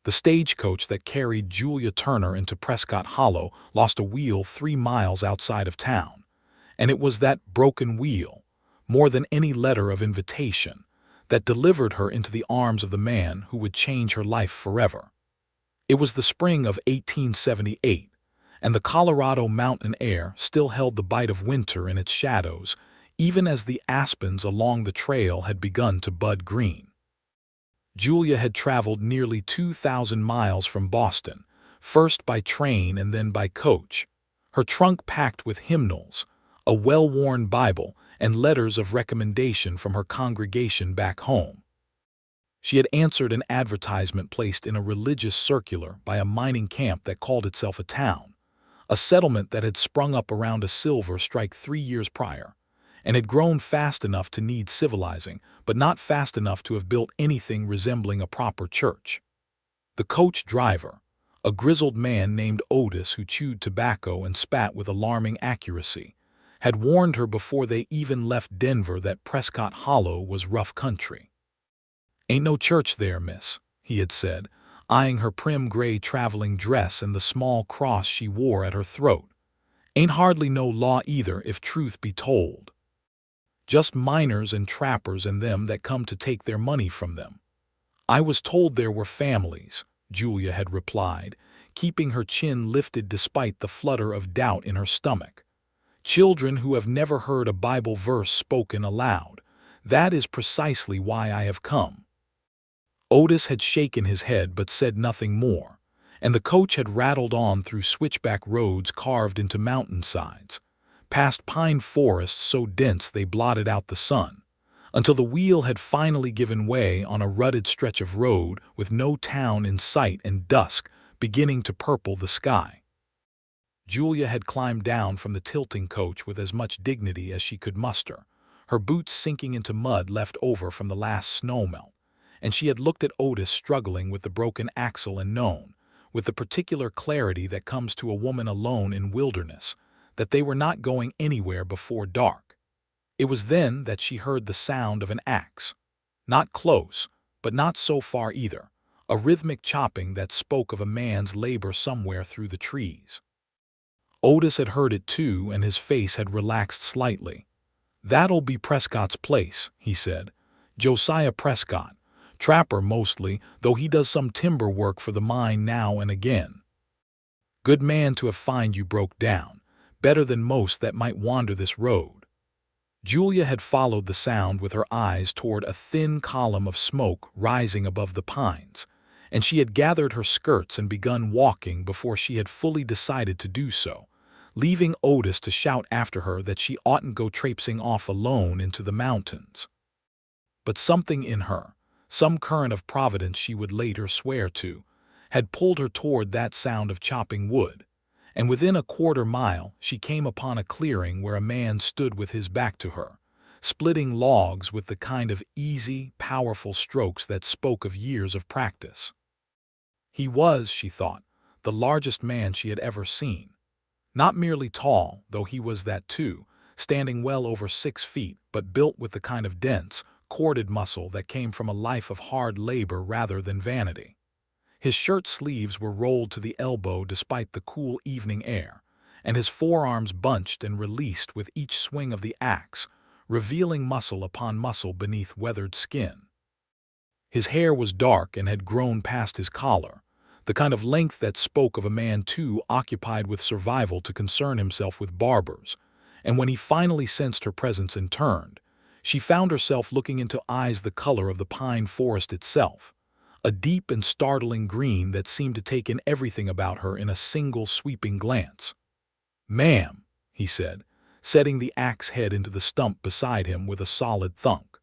The stagecoach that carried Julia Turner into Prescott Hollow lost a wheel 3 miles outside of town, and it was that broken wheel, more than any letter of invitation, that delivered her into the arms of the man who would change her life forever. It was the spring of 1878, and the Colorado mountain air still held the bite of winter in its shadows, even as the aspens along the trail had begun to bud green. Julia had traveled nearly 2,000 miles from Boston, first by train and then by coach, her trunk packed with hymnals, a well-worn Bible, and letters of recommendation from her congregation back home. She had answered an advertisement placed in a religious circular by a mining camp that called itself a town, a settlement that had sprung up around a silver strike 3 years prior, and had grown fast enough to need civilizing, but not fast enough to have built anything resembling a proper church. The coach driver, a grizzled man named Otis who chewed tobacco and spat with alarming accuracy, had warned her before they even left Denver that Prescott Hollow was rough country. "Ain't no church there, miss," he had said, eyeing her prim gray traveling dress and the small cross she wore at her throat. "Ain't hardly no law either, if truth be told. Just miners and trappers and them that come to take their money from them." "I was told there were families," Julia had replied, keeping her chin lifted despite the flutter of doubt in her stomach. "Children who have never heard a Bible verse spoken aloud. That is precisely why I have come." Otis had shaken his head but said nothing more, and the coach had rattled on through switchback roads carved into mountainsides, past pine forests so dense they blotted out the sun, until the wheel had finally given way on a rutted stretch of road with no town in sight and dusk beginning to purple the sky. Julia had climbed down from the tilting coach with as much dignity as she could muster, her boots sinking into mud left over from the last snowmelt, and she had looked at Otis struggling with the broken axle and known, with the particular clarity that comes to a woman alone in wilderness, that they were not going anywhere before dark. It was then that she heard the sound of an axe. Not close, but not so far either, a rhythmic chopping that spoke of a man's labor somewhere through the trees. Otis had heard it too, and his face had relaxed slightly. "That'll be Prescott's place," he said. "Josiah Prescott. Trapper mostly, though he does some timber work for the mine now and again. Good man to have find you broke down. Better than most that might wander this road." Julia had followed the sound with her eyes toward a thin column of smoke rising above the pines, and she had gathered her skirts and begun walking before she had fully decided to do so, leaving Otis to shout after her that she oughtn't go traipsing off alone into the mountains. But something in her, some current of providence she would later swear to, had pulled her toward that sound of chopping wood, and within a quarter-mile she came upon a clearing where a man stood with his back to her, splitting logs with the kind of easy, powerful strokes that spoke of years of practice. He was, she thought, the largest man she had ever seen. Not merely tall, though he was that too, standing well over 6 feet, but built with the kind of dense, corded muscle that came from a life of hard labor rather than vanity. His shirt sleeves were rolled to the elbow despite the cool evening air, and his forearms bunched and released with each swing of the axe, revealing muscle upon muscle beneath weathered skin. His hair was dark and had grown past his collar, the kind of length that spoke of a man too occupied with survival to concern himself with barbers, and when he finally sensed her presence and turned, she found herself looking into eyes the color of the pine forest itself, a deep and startling green that seemed to take in everything about her in a single sweeping glance. "Ma'am," he said, setting the axe head into the stump beside him with a solid thunk.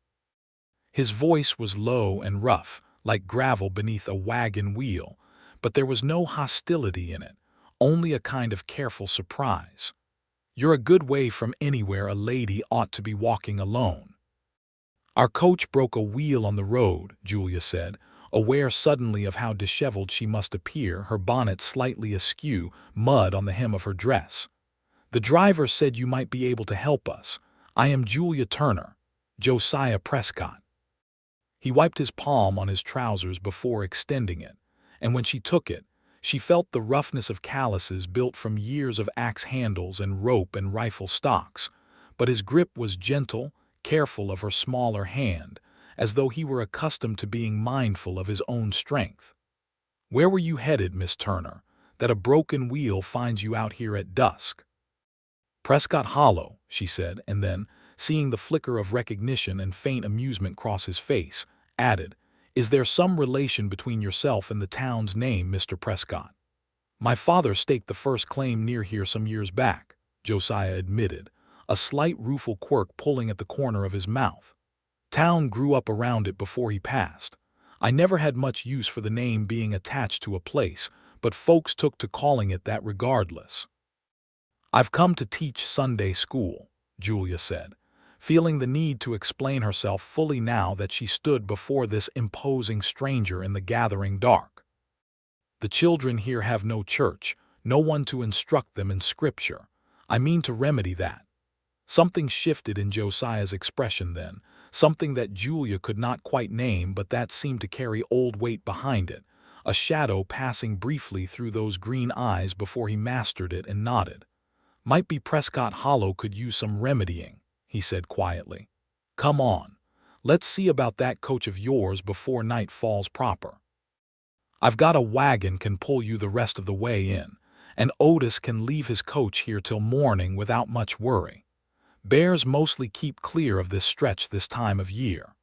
His voice was low and rough, like gravel beneath a wagon wheel, but there was no hostility in it, only a kind of careful surprise. "You're a good way from anywhere a lady ought to be walking alone." "Our coach broke a wheel on the road," Julia said, aware suddenly of how disheveled she must appear, her bonnet slightly askew, mud on the hem of her dress. "The driver said you might be able to help us. I am Julia Turner, Josiah Prescott." He wiped his palm on his trousers before extending it, and when she took it, she felt the roughness of calluses built from years of axe handles and rope and rifle stocks, but his grip was gentle, careful of her smaller hand, as though he were accustomed to being mindful of his own strength. "Where were you headed, Miss Turner, that a broken wheel finds you out here at dusk?" "Prescott Hollow," she said, and then, seeing the flicker of recognition and faint amusement cross his face, added, "Is there some relation between yourself and the town's name, Mr. Prescott?" "My father staked the first claim near here some years back," Josiah admitted, a slight rueful quirk pulling at the corner of his mouth. "Town grew up around it before he passed. I never had much use for the name being attached to a place, but folks took to calling it that regardless." "I've come to teach Sunday school," Julia said, feeling the need to explain herself fully now that she stood before this imposing stranger in the gathering dark. "The children here have no church, no one to instruct them in Scripture. I mean to remedy that." Something shifted in Josiah's expression then, something that Julia could not quite name but that seemed to carry old weight behind it, a shadow passing briefly through those green eyes before he mastered it and nodded. "Might be Prescott Hollow could use some remedying," he said quietly. "Come on, let's see about that coach of yours before night falls proper. I've got a wagon can pull you the rest of the way in, and Otis can leave his coach here till morning without much worry. Bears mostly keep clear of this stretch this time of year."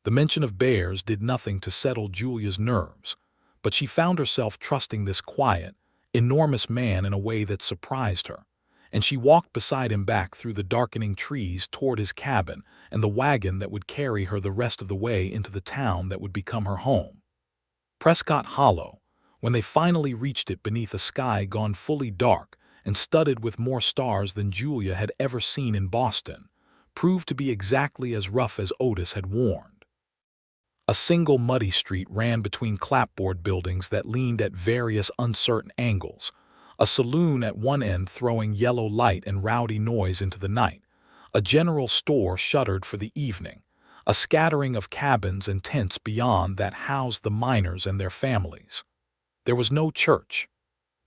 The mention of bears did nothing to settle Julia's nerves, but she found herself trusting this quiet, enormous man in a way that surprised her, and she walked beside him back through the darkening trees toward his cabin and the wagon that would carry her the rest of the way into the town that would become her home. Prescott Hollow, when they finally reached it beneath a sky gone fully dark and studded with more stars than Julia had ever seen in Boston, proved to be exactly as rough as Otis had warned. A single muddy street ran between clapboard buildings that leaned at various uncertain angles, a saloon at one end throwing yellow light and rowdy noise into the night, a general store shuttered for the evening, a scattering of cabins and tents beyond that housed the miners and their families. There was no church.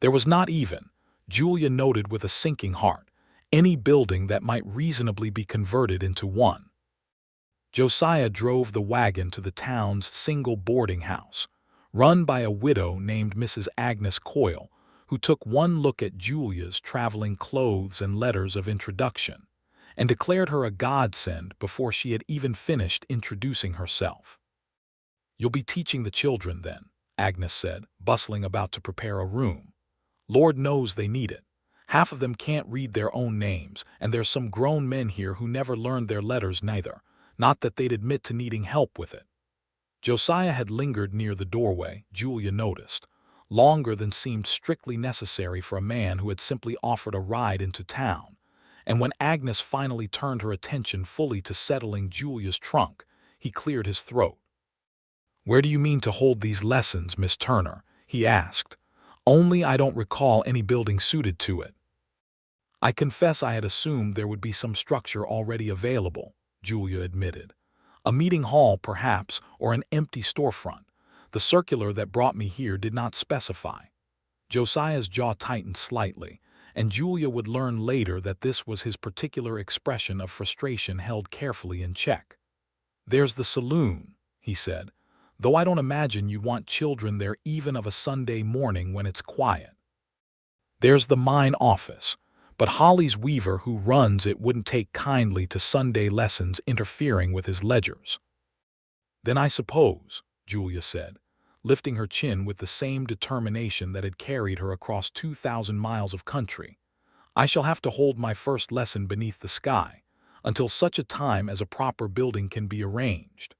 There was not even, Julia noted with a sinking heart, any building that might reasonably be converted into one. Josiah drove the wagon to the town's single boarding house, run by a widow named Mrs. Agnes Coyle, who took one look at Julia's traveling clothes and letters of introduction, and declared her a godsend before she had even finished introducing herself. "You'll be teaching the children then," Agnes said, bustling about to prepare a room. "Lord knows they need it. Half of them can't read their own names, and there's some grown men here who never learned their letters neither, not that they'd admit to needing help with it." Josiah had lingered near the doorway, Julia noticed, longer than seemed strictly necessary for a man who had simply offered a ride into town, and when Agnes finally turned her attention fully to settling Julia's trunk, he cleared his throat. "Where do you mean to hold these lessons, Miss Turner?" he asked. "Only I don't recall any building suited to it." "I confess I had assumed there would be some structure already available," Julia admitted. "A meeting hall, perhaps, or an empty storefront. The circular that brought me here did not specify." Josiah's jaw tightened slightly, and Julia would learn later that this was his particular expression of frustration held carefully in check. "There's the saloon," he said, "though I don't imagine you'd want children there even of a Sunday morning when it's quiet. There's the mine office, but Holly's weaver who runs it wouldn't take kindly to Sunday lessons interfering with his ledgers." "Then I suppose," Julia said, lifting her chin with the same determination that had carried her across 2,000 miles of country, "I shall have to hold my first lesson beneath the sky, until such a time as a proper building can be arranged."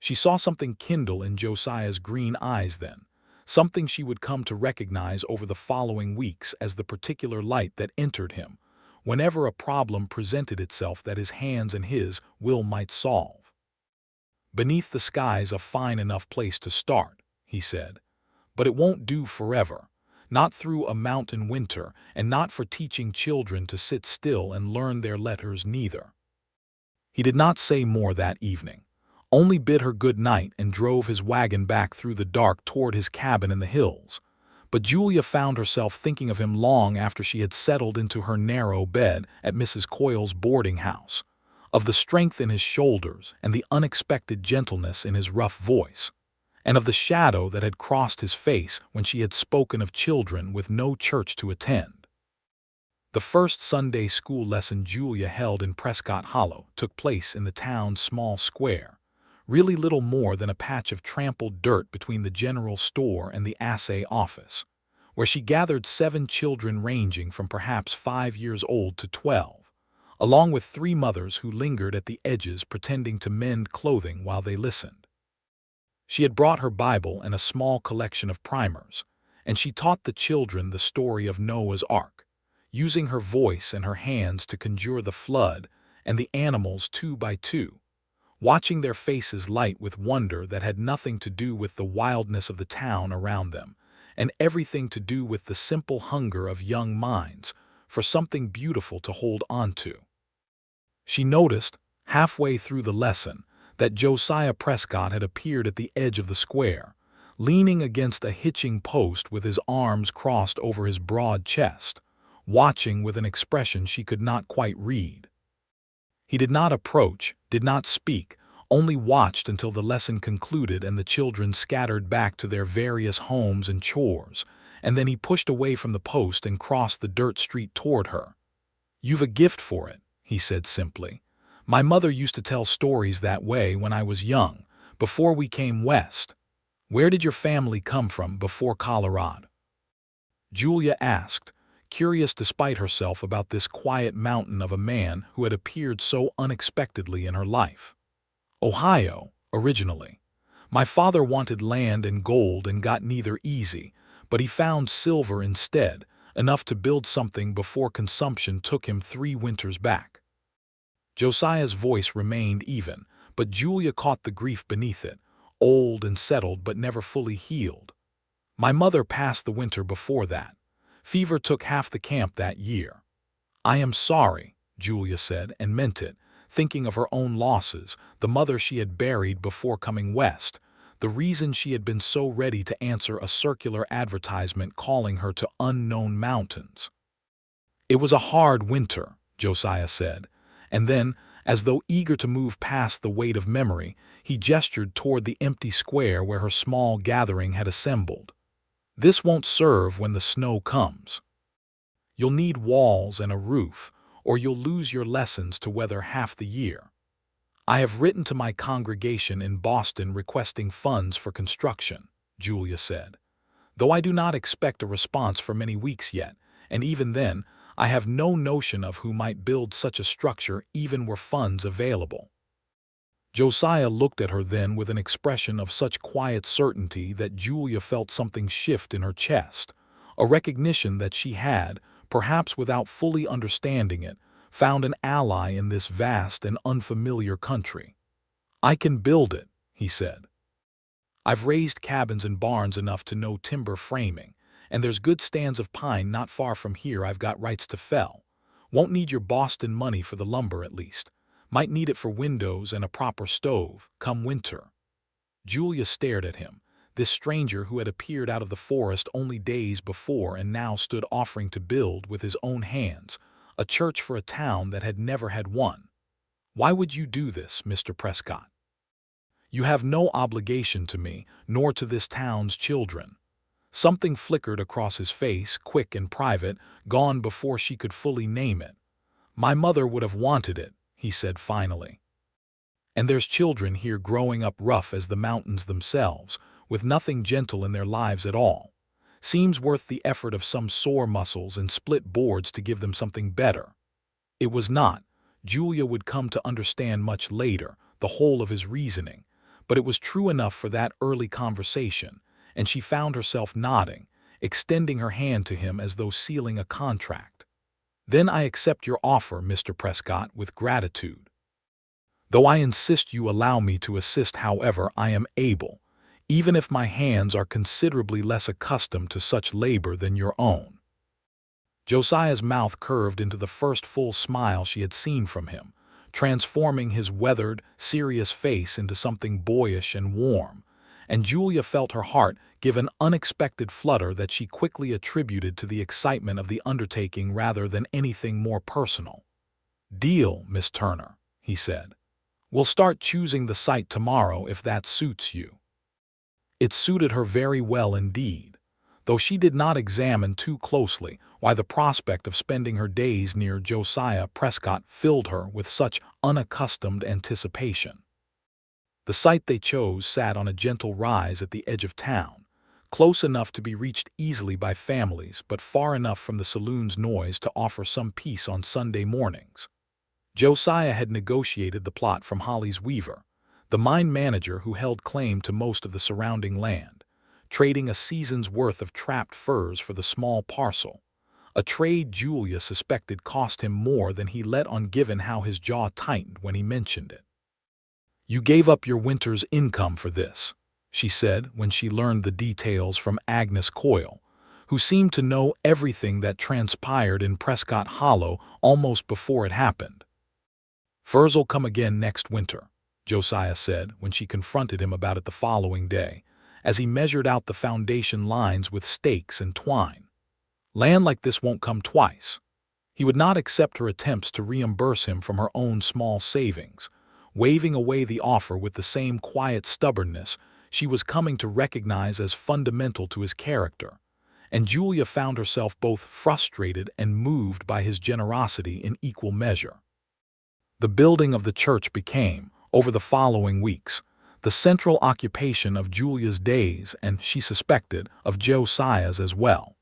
She saw something kindle in Josiah's green eyes then, something she would come to recognize over the following weeks as the particular light that entered him whenever a problem presented itself that his hands and his will might solve. "Beneath the sky's a fine enough place to start," he said, "but it won't do forever, not through a mountain winter, and not for teaching children to sit still and learn their letters neither." He did not say more that evening, only bid her good night and drove his wagon back through the dark toward his cabin in the hills. But Julia found herself thinking of him long after she had settled into her narrow bed at Mrs. Coyle's boarding house, of the strength in his shoulders and the unexpected gentleness in his rough voice, and of the shadow that had crossed his face when she had spoken of children with no church to attend. The first Sunday school lesson Julia held in Prescott Hollow took place in the town's small square, really little more than a patch of trampled dirt between the general store and the assay office, where she gathered 7 children ranging from perhaps 5 years old to 12, along with 3 mothers who lingered at the edges pretending to mend clothing while they listened. She had brought her Bible and a small collection of primers, and she taught the children the story of Noah's Ark, using her voice and her hands to conjure the flood and the animals 2 by 2, watching their faces light with wonder that had nothing to do with the wildness of the town around them, and everything to do with the simple hunger of young minds for something beautiful to hold on to. She noticed, halfway through the lesson, that Josiah Prescott had appeared at the edge of the square, leaning against a hitching post with his arms crossed over his broad chest, watching with an expression she could not quite read. He did not approach, did not speak, only watched until the lesson concluded and the children scattered back to their various homes and chores, and then he pushed away from the post and crossed the dirt street toward her. "You've a gift for it," he said simply. "My mother used to tell stories that way when I was young, before we came west. Where did your family come from before Colorado?" Julia asked, curious despite herself about this quiet mountain of a man who had appeared so unexpectedly in her life. "Ohio, originally. My father wanted land and gold and got neither easy, but he found silver instead, enough to build something before consumption took him 3 winters back." Josiah's voice remained even, but Julia caught the grief beneath it, old and settled but never fully healed. "My mother passed the winter before that. Fever took half the camp that year." "I am sorry," Julia said, and meant it, thinking of her own losses, the mother she had buried before coming west, the reason she had been so ready to answer a circular advertisement calling her to unknown mountains. "It was a hard winter," Josiah said, and then, as though eager to move past the weight of memory, he gestured toward the empty square where her small gathering had assembled. "This won't serve when the snow comes. You'll need walls and a roof, or you'll lose your lessons to weather half the year. I have written to my congregation in Boston requesting funds for construction," Julia said, "though I do not expect a response for many weeks yet, and even then, I have no notion of who might build such a structure even were funds available." Josiah looked at her then with an expression of such quiet certainty that Julia felt something shift in her chest, a recognition that she had, perhaps without fully understanding it, found an ally in this vast and unfamiliar country. "I can build it," he said. "I've raised cabins and barns enough to know timber framing, and there's good stands of pine not far from here I've got rights to fell. Won't need your Boston money for the lumber at least. Might need it for windows and a proper stove, come winter." Julia stared at him, this stranger who had appeared out of the forest only days before and now stood offering to build with his own hands a church for a town that had never had one. "Why would you do this, Mr. Prescott? You have no obligation to me, nor to this town's children." Something flickered across his face, quick and private, gone before she could fully name it. "My mother would have wanted it," he said finally. "And there's children here growing up rough as the mountains themselves, with nothing gentle in their lives at all. Seems worth the effort of some sore muscles and split boards to give them something better." It was not. Julia would come to understand much later the whole of his reasoning, but it was true enough for that early conversation, and she found herself nodding, extending her hand to him as though sealing a contract. "Then I accept your offer, Mr. Prescott, with gratitude. Though I insist you allow me to assist however I am able, even if my hands are considerably less accustomed to such labor than your own." Josiah's mouth curved into the first full smile she had seen from him, transforming his weathered, serious face into something boyish and warm, and Julia felt her heart give an unexpected flutter that she quickly attributed to the excitement of the undertaking rather than anything more personal. "Deal, Miss Turner," he said. "We'll start choosing the site tomorrow if that suits you." It suited her very well indeed, though she did not examine too closely why the prospect of spending her days near Josiah Prescott filled her with such unaccustomed anticipation. The site they chose sat on a gentle rise at the edge of town, close enough to be reached easily by families but far enough from the saloon's noise to offer some peace on Sunday mornings. Josiah had negotiated the plot from Holly's Weaver, the mine manager who held claim to most of the surrounding land, trading a season's worth of trapped furs for the small parcel, a trade Julia suspected cost him more than he let on given how his jaw tightened when he mentioned it. "You gave up your winter's income for this," she said when she learned the details from Agnes Coyle, who seemed to know everything that transpired in Prescott Hollow almost before it happened. "Furs'll come again next winter," Josiah said when she confronted him about it the following day, as he measured out the foundation lines with stakes and twine. "Land like this won't come twice." He would not accept her attempts to reimburse him from her own small savings, waving away the offer with the same quiet stubbornness she was coming to recognize as fundamental to his character, and Julia found herself both frustrated and moved by his generosity in equal measure. The building of the church became, over the following weeks, the central occupation of Julia's days and, she suspected, of Josiah's as well.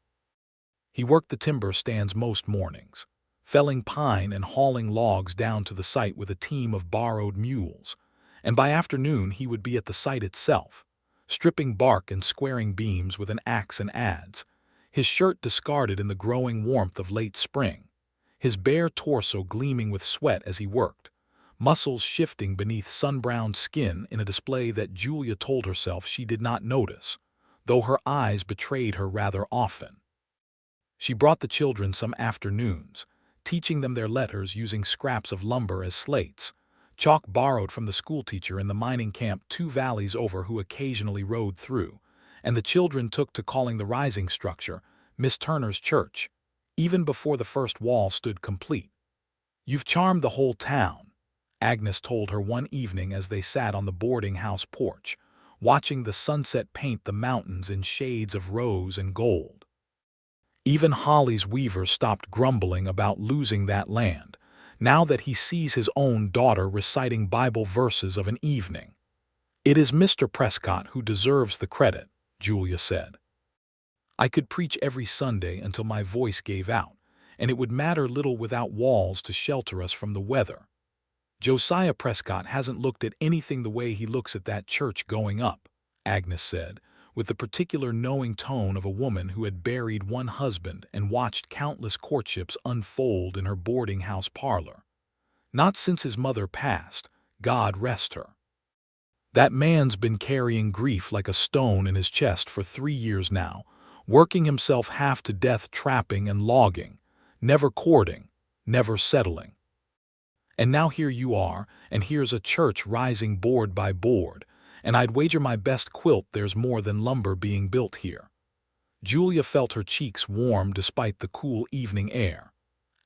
He worked the timber stands most mornings, felling pine and hauling logs down to the site with a team of borrowed mules, and by afternoon he would be at the site itself, stripping bark and squaring beams with an axe and adze, his shirt discarded in the growing warmth of late spring, his bare torso gleaming with sweat as he worked, muscles shifting beneath sun-browned skin in a display that Julia told herself she did not notice, though her eyes betrayed her rather often. She brought the children some afternoons, teaching them their letters using scraps of lumber as slates, chalk borrowed from the schoolteacher in the mining camp 2 valleys over who occasionally rode through, and the children took to calling the rising structure Miss Turner's church, even before the first wall stood complete. "You've charmed the whole town," Agnes told her one evening as they sat on the boarding house porch, watching the sunset paint the mountains in shades of rose and gold. Even Holly's Weaver stopped grumbling about losing that land, now that he sees his own daughter reciting Bible verses of an evening. "It is Mr. Prescott who deserves the credit," Julia said. "I could preach every Sunday until my voice gave out, and it would matter little without walls to shelter us from the weather. Josiah Prescott hasn't looked at anything the way he looks at that church going up," Agnes said, with the particular knowing tone of a woman who had buried one husband and watched countless courtships unfold in her boarding house parlor. "Not since his mother passed, God rest her. That man's been carrying grief like a stone in his chest for 3 years now, working himself half to death trapping and logging, never courting, never settling. And now here you are, and here's a church rising board by board, and I'd wager my best quilt there's more than lumber being built here." Julia felt her cheeks warm despite the cool evening air.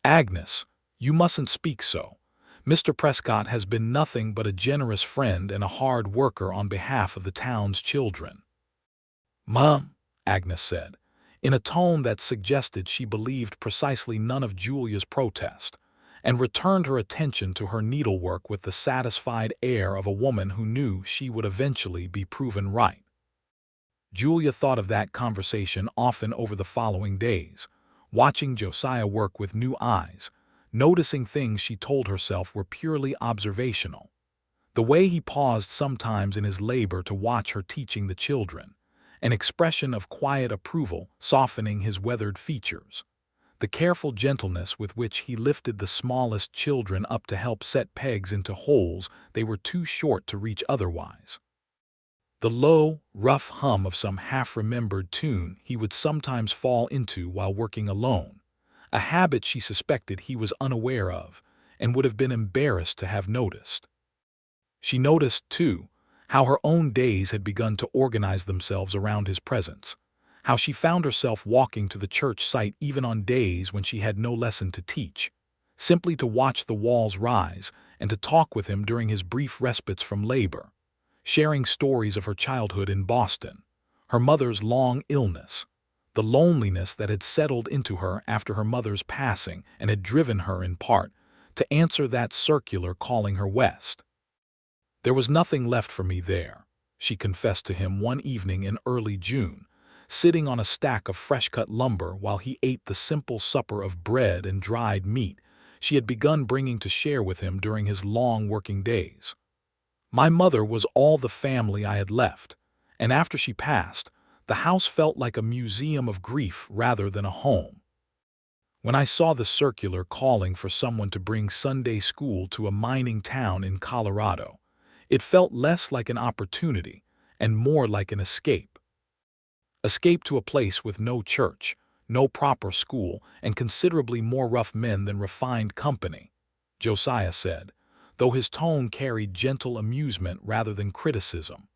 "Agnes, you mustn't speak so. Mr. Prescott has been nothing but a generous friend and a hard worker on behalf of the town's children." "Mum," Agnes said, in a tone that suggested she believed precisely none of Julia's protest, and returned her attention to her needlework with the satisfied air of a woman who knew she would eventually be proven right. Julia thought of that conversation often over the following days, watching Josiah work with new eyes, noticing things she told herself were purely observational. The way he paused sometimes in his labor to watch her teaching the children, an expression of quiet approval softening his weathered features. The careful gentleness with which he lifted the smallest children up to help set pegs into holes they were too short to reach otherwise. The low, rough hum of some half-remembered tune he would sometimes fall into while working alone, a habit she suspected he was unaware of, and would have been embarrassed to have noticed. She noticed, too, how her own days had begun to organize themselves around his presence, how she found herself walking to the church site even on days when she had no lesson to teach, simply to watch the walls rise and to talk with him during his brief respites from labor, sharing stories of her childhood in Boston, her mother's long illness, the loneliness that had settled into her after her mother's passing and had driven her, in part, to answer that circular calling her west. "There was nothing left for me there," she confessed to him one evening in early June, sitting on a stack of fresh-cut lumber while he ate the simple supper of bread and dried meat she had begun bringing to share with him during his long working days. "My mother was all the family I had left, and after she passed, the house felt like a museum of grief rather than a home. When I saw the circular calling for someone to bring Sunday school to a mining town in Colorado, it felt less like an opportunity and more like an escape. Escape to a place with no church, no proper school, and considerably more rough men than refined company," Josiah said, though his tone carried gentle amusement rather than criticism.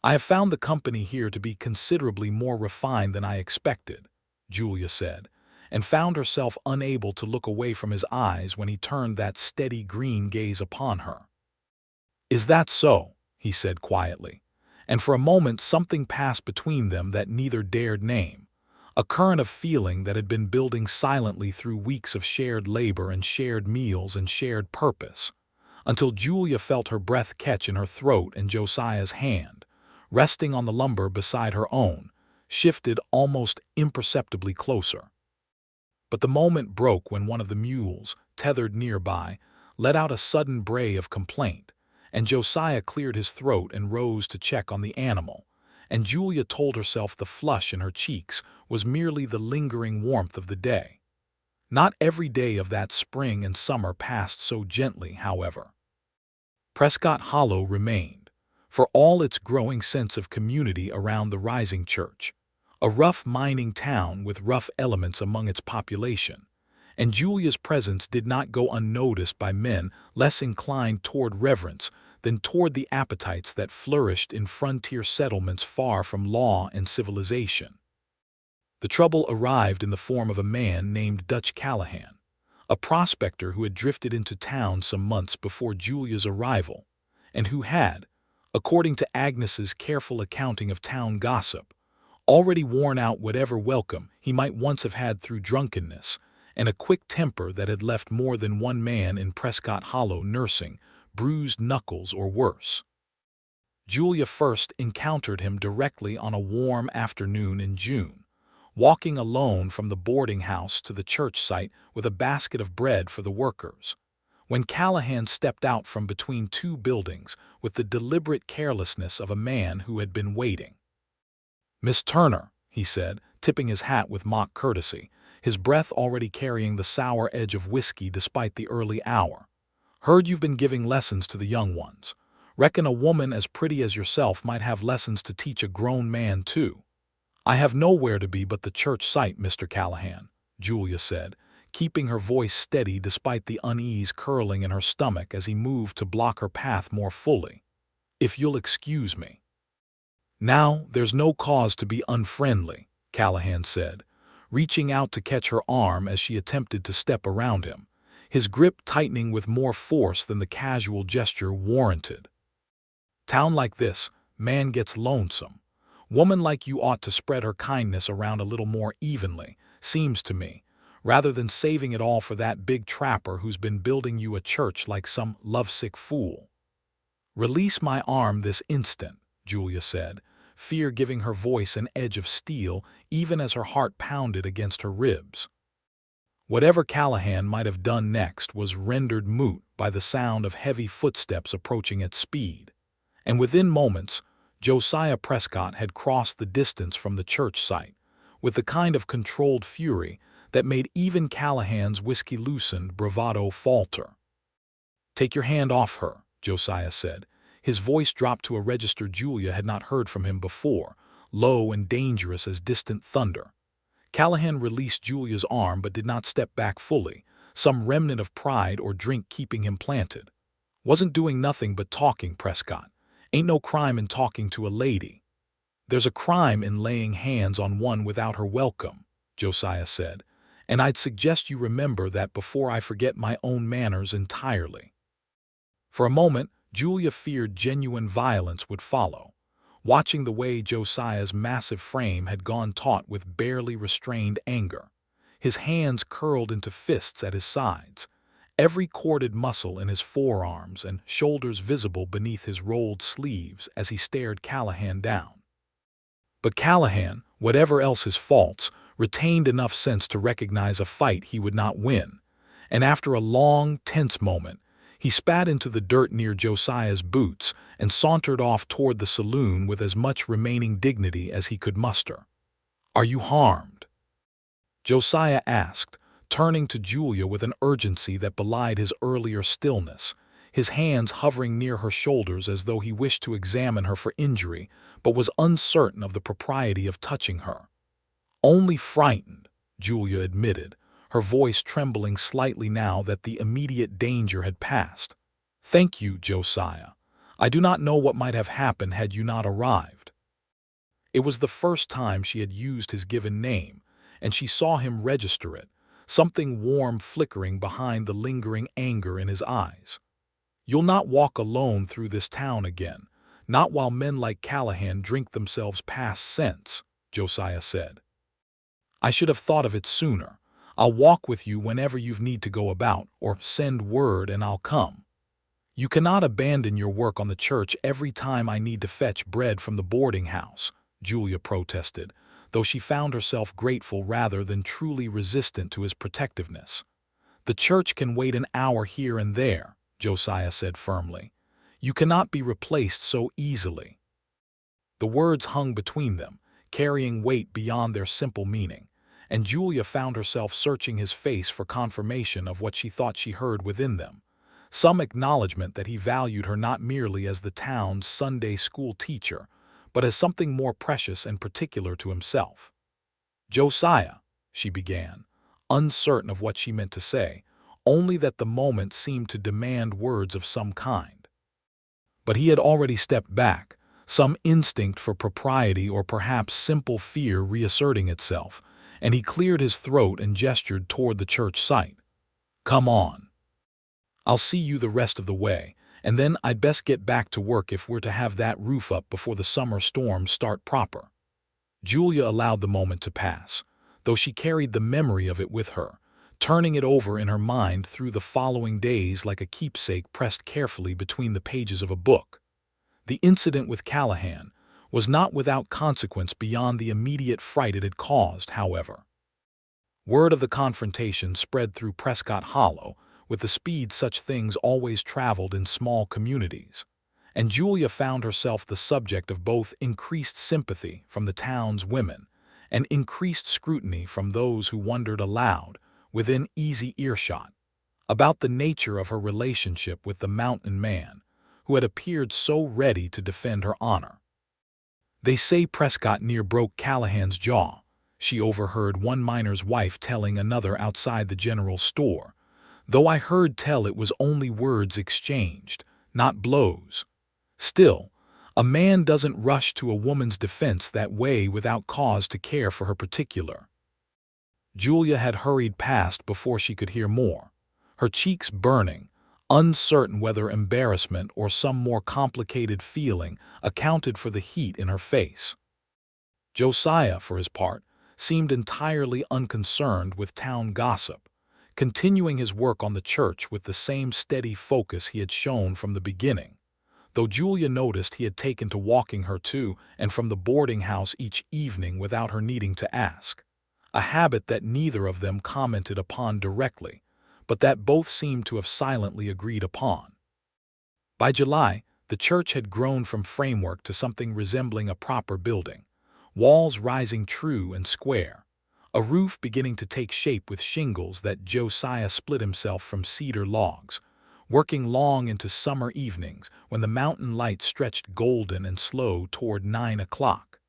"I have found the company here to be considerably more refined than I expected," Julia said, and found herself unable to look away from his eyes when he turned that steady green gaze upon her. "Is that so?" he said quietly, and for a moment something passed between them that neither dared name, a current of feeling that had been building silently through weeks of shared labor and shared meals and shared purpose, until Julia felt her breath catch in her throat and Josiah's hand, resting on the lumber beside her own, shifted almost imperceptibly closer. But the moment broke when one of the mules, tethered nearby, let out a sudden bray of complaint, and Josiah cleared his throat and rose to check on the animal, and Julia told herself the flush in her cheeks was merely the lingering warmth of the day. Not every day of that spring and summer passed so gently, however. Prescott Hollow remained, for all its growing sense of community around the rising church, a rough mining town with rough elements among its population, and Julia's presence did not go unnoticed by men less inclined toward reverence than toward the appetites that flourished in frontier settlements far from law and civilization. The trouble arrived in the form of a man named Dutch Callahan, a prospector who had drifted into town some months before Julia's arrival, and who had, according to Agnes's careful accounting of town gossip, already worn out whatever welcome he might once have had through drunkenness and a quick temper that had left more than one man in Prescott Hollow nursing bruised knuckles or worse. Julia first encountered him directly on a warm afternoon in June, walking alone from the boarding house to the church site with a basket of bread for the workers, when Callahan stepped out from between two buildings with the deliberate carelessness of a man who had been waiting. "Miss Turner," he said, tipping his hat with mock courtesy, his breath already carrying the sour edge of whiskey despite the early hour. "Heard you've been giving lessons to the young ones. Reckon a woman as pretty as yourself might have lessons to teach a grown man, too." "I have nowhere to be but the church site, Mr. Callahan," Julia said, keeping her voice steady despite the unease curling in her stomach as he moved to block her path more fully. "If you'll excuse me." "Now, there's no cause to be unfriendly," Callahan said, reaching out to catch her arm as she attempted to step around him, his grip tightening with more force than the casual gesture warranted. "Town like this, man gets lonesome. Woman like you ought to spread her kindness around a little more evenly, seems to me, rather than saving it all for that big trapper who's been building you a church like some lovesick fool." "Release my arm this instant," Julia said, fear giving her voice an edge of steel even as her heart pounded against her ribs. Whatever Callahan might have done next was rendered moot by the sound of heavy footsteps approaching at speed, and within moments, Josiah Prescott had crossed the distance from the church site, with the kind of controlled fury that made even Callahan's whiskey-loosened bravado falter. "Take your hand off her," Josiah said. His voice dropped to a register Julia had not heard from him before, low and dangerous as distant thunder. Callahan released Julia's arm but did not step back fully, some remnant of pride or drink keeping him planted. Wasn't doing nothing but talking, Prescott. Ain't no crime in talking to a lady. There's a crime in laying hands on one without her welcome, Josiah said, and I'd suggest you remember that before I forget my own manners entirely. For a moment, Julia feared genuine violence would follow, watching the way Josiah's massive frame had gone taut with barely restrained anger. His hands curled into fists at his sides, every corded muscle in his forearms and shoulders visible beneath his rolled sleeves as he stared Callahan down. But Callahan, whatever else his faults, retained enough sense to recognize a fight he would not win, and after a long, tense moment, he spat into the dirt near Josiah's boots and sauntered off toward the saloon with as much remaining dignity as he could muster. "Are you harmed?" Josiah asked, turning to Julia with an urgency that belied his earlier stillness, his hands hovering near her shoulders as though he wished to examine her for injury, but was uncertain of the propriety of touching her. "Only frightened," Julia admitted, her voice trembling slightly now that the immediate danger had passed. "Thank you, Josiah. I do not know what might have happened had you not arrived." It was the first time she had used his given name, and she saw him register it, something warm flickering behind the lingering anger in his eyes. "You'll not walk alone through this town again, not while men like Callahan drink themselves past sense," Josiah said. "I should have thought of it sooner. I'll walk with you whenever you need to go about, or send word and I'll come." "You cannot abandon your work on the church every time I need to fetch bread from the boarding house," Julia protested, though she found herself grateful rather than truly resistant to his protectiveness. "The church can wait an hour here and there," Josiah said firmly. "You cannot be replaced so easily." The words hung between them, carrying weight beyond their simple meaning, and Julia found herself searching his face for confirmation of what she thought she heard within them, some acknowledgement that he valued her not merely as the town's Sunday school teacher, but as something more precious and particular to himself. "Josiah," she began, uncertain of what she meant to say, only that the moment seemed to demand words of some kind. But he had already stepped back, some instinct for propriety or perhaps simple fear reasserting itself, and he cleared his throat and gestured toward the church site. "Come on. I'll see you the rest of the way, and then I'd best get back to work if we're to have that roof up before the summer storms start proper." Julia allowed the moment to pass, though she carried the memory of it with her, turning it over in her mind through the following days like a keepsake pressed carefully between the pages of a book. The incident with Callahan was not without consequence beyond the immediate fright it had caused, however. Word of the confrontation spread through Prescott Hollow with the speed such things always traveled in small communities, and Julia found herself the subject of both increased sympathy from the town's women and increased scrutiny from those who wondered aloud, within easy earshot, about the nature of her relationship with the mountain man, who had appeared so ready to defend her honor. "They say Prescott near broke Callahan's jaw," she overheard one miner's wife telling another outside the general store, "though I heard tell it was only words exchanged, not blows. Still, a man doesn't rush to a woman's defense that way without cause to care for her particular." Julia had hurried past before she could hear more, her cheeks burning, uncertain whether embarrassment or some more complicated feeling accounted for the heat in her face. Josiah, for his part, seemed entirely unconcerned with town gossip, continuing his work on the church with the same steady focus he had shown from the beginning, though Julia noticed he had taken to walking her to and from the boarding house each evening without her needing to ask, a habit that neither of them commented upon directly, but that both seemed to have silently agreed upon. By July, the church had grown from framework to something resembling a proper building, walls rising true and square, a roof beginning to take shape with shingles that Josiah split himself from cedar logs, working long into summer evenings when the mountain light stretched golden and slow toward 9 o'clock.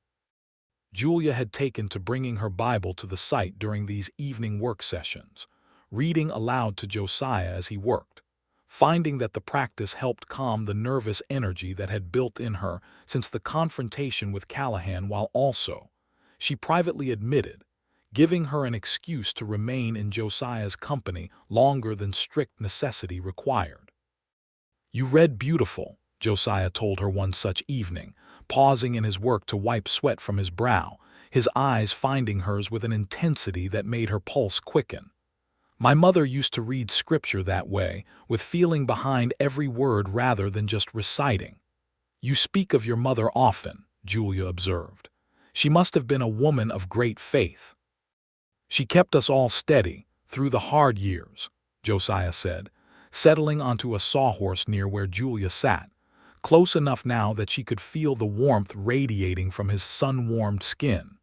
Julia had taken to bringing her Bible to the site during these evening work sessions, reading aloud to Josiah as he worked, finding that the practice helped calm the nervous energy that had built in her since the confrontation with Callahan, while also, she privately admitted, giving her an excuse to remain in Josiah's company longer than strict necessity required. "You read beautiful," Josiah told her one such evening, pausing in his work to wipe sweat from his brow, his eyes finding hers with an intensity that made her pulse quicken. "My mother used to read scripture that way, with feeling behind every word rather than just reciting." "You speak of your mother often," Julia observed. "She must have been a woman of great faith." "She kept us all steady through the hard years," Josiah said, settling onto a sawhorse near where Julia sat, close enough now that she could feel the warmth radiating from his sun-warmed skin.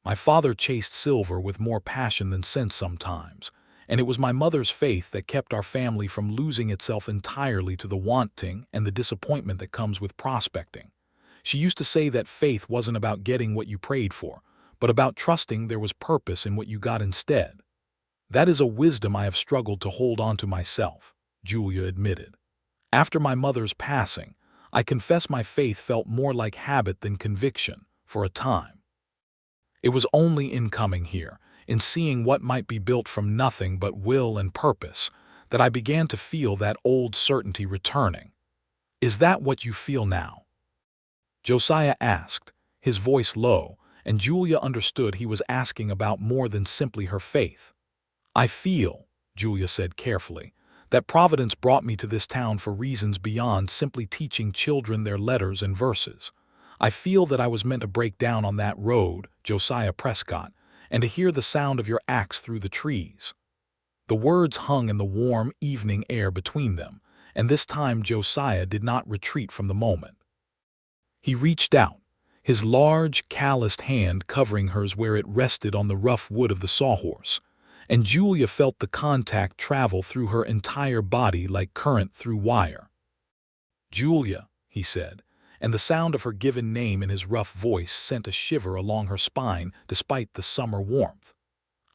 "My father chased silver with more passion than sense sometimes, and it was my mother's faith that kept our family from losing itself entirely to the wanting and the disappointment that comes with prospecting. She used to say that faith wasn't about getting what you prayed for, but about trusting there was purpose in what you got instead. That is a wisdom I have struggled to hold on to myself," Julia admitted. "After my mother's passing, I confess my faith felt more like habit than conviction, for a time. It was only in coming here, in seeing what might be built from nothing but will and purpose, that I began to feel that old certainty returning." "Is that what you feel now?" Josiah asked, his voice low, and Julia understood he was asking about more than simply her faith. "I feel," Julia said carefully, "that Providence brought me to this town for reasons beyond simply teaching children their letters and verses. I feel that I was meant to break down on that road, Josiah Prescott, and to hear the sound of your axe through the trees." The words hung in the warm evening air between them, and this time Josiah did not retreat from the moment. He reached out, his large, calloused hand covering hers where it rested on the rough wood of the sawhorse, and Julia felt the contact travel through her entire body like current through wire. "Julia," he said, and the sound of her given name in his rough voice sent a shiver along her spine despite the summer warmth.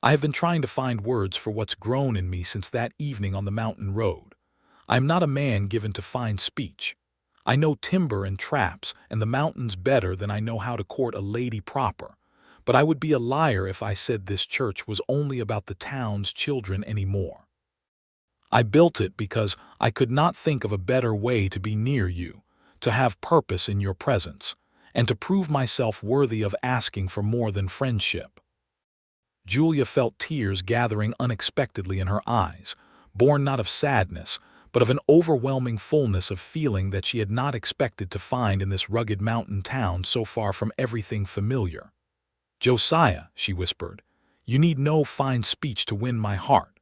"I have been trying to find words for what's grown in me since that evening on the mountain road. I am not a man given to fine speech. I know timber and traps and the mountains better than I know how to court a lady proper, but I would be a liar if I said this church was only about the town's children anymore. I built it because I could not think of a better way to be near you, to have purpose in your presence, and to prove myself worthy of asking for more than friendship." Julia felt tears gathering unexpectedly in her eyes, born not of sadness, but of an overwhelming fullness of feeling that she had not expected to find in this rugged mountain town so far from everything familiar. "Josiah," she whispered, "you need no fine speech to win my heart.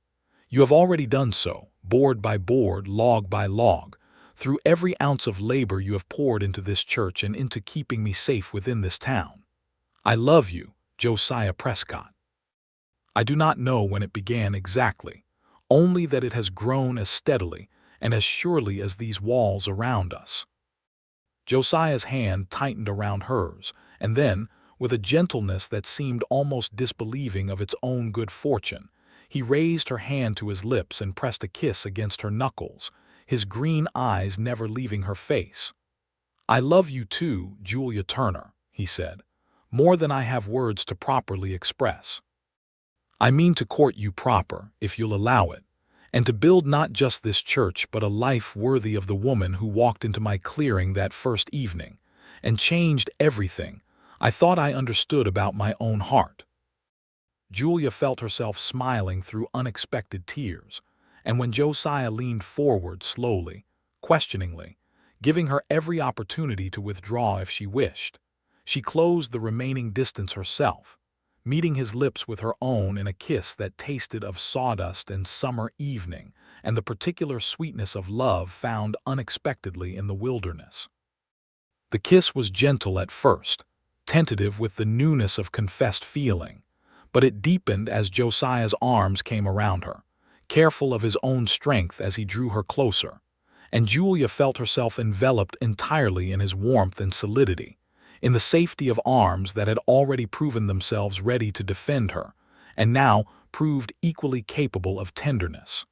You have already done so, board by board, log by log, through every ounce of labor you have poured into this church and into keeping me safe within this town. I love you, Josiah Prescott. I do not know when it began exactly, only that it has grown as steadily and as surely as these walls around us." Josiah's hand tightened around hers, and then, with a gentleness that seemed almost disbelieving of its own good fortune, he raised her hand to his lips and pressed a kiss against her knuckles, his green eyes never leaving her face. "I love you too, Julia Turner," he said, "more than I have words to properly express. I mean to court you proper, if you'll allow it, and to build not just this church but a life worthy of the woman who walked into my clearing that first evening and changed everything I thought I understood about my own heart." Julia felt herself smiling through unexpected tears, and when Josiah leaned forward slowly, questioningly, giving her every opportunity to withdraw if she wished, she closed the remaining distance herself, meeting his lips with her own in a kiss that tasted of sawdust and summer evening and the particular sweetness of love found unexpectedly in the wilderness. The kiss was gentle at first, tentative with the newness of confessed feeling, but it deepened as Josiah's arms came around her, careful of his own strength as he drew her closer, and Julia felt herself enveloped entirely in his warmth and solidity, in the safety of arms that had already proven themselves ready to defend her, and now proved equally capable of tenderness.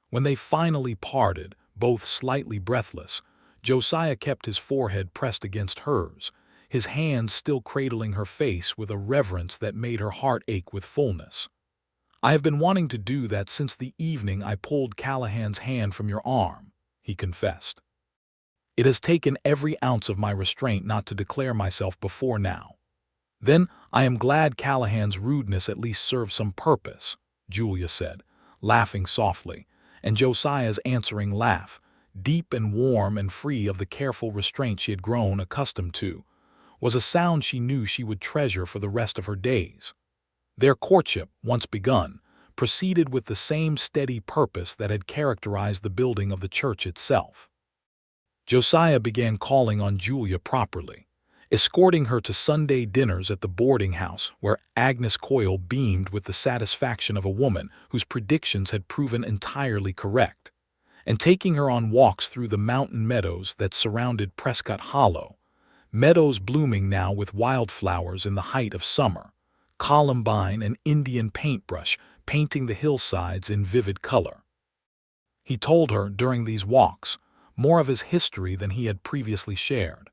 When they finally parted, both slightly breathless, Josiah kept his forehead pressed against hers, his hands still cradling her face with a reverence that made her heart ache with fullness. "I have been wanting to do that since the evening I pulled Callahan's hand from your arm," he confessed. "It has taken every ounce of my restraint not to declare myself before now." "Then I am glad Callahan's rudeness at least served some purpose," Julia said, laughing softly, and Josiah's answering laugh, deep and warm and free of the careful restraint she had grown accustomed to, was a sound she knew she would treasure for the rest of her days. Their courtship, once begun, proceeded with the same steady purpose that had characterized the building of the church itself. Josiah began calling on Julia properly, escorting her to Sunday dinners at the boarding house where Agnes Coyle beamed with the satisfaction of a woman whose predictions had proven entirely correct, and taking her on walks through the mountain meadows that surrounded Prescott Hollow, meadows blooming now with wildflowers in the height of summer, columbine and Indian paintbrush painting the hillsides in vivid color. He told her, during these walks, more of his history than he had previously shared.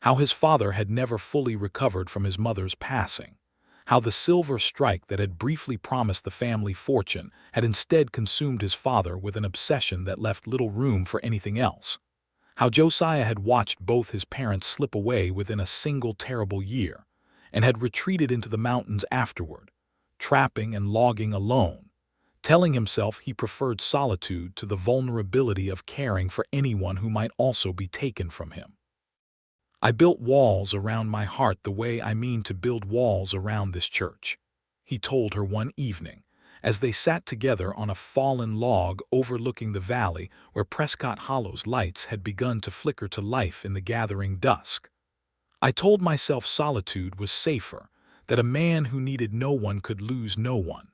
How his father had never fully recovered from his mother's passing, how the silver strike that had briefly promised the family fortune had instead consumed his father with an obsession that left little room for anything else, how Josiah had watched both his parents slip away within a single terrible year, and had retreated into the mountains afterward, trapping and logging alone, telling himself he preferred solitude to the vulnerability of caring for anyone who might also be taken from him. "I built walls around my heart the way I mean to build walls around this church," he told her one evening, as they sat together on a fallen log overlooking the valley where Prescott Hollow's lights had begun to flicker to life in the gathering dusk. "I told myself solitude was safer, that a man who needed no one could lose no one.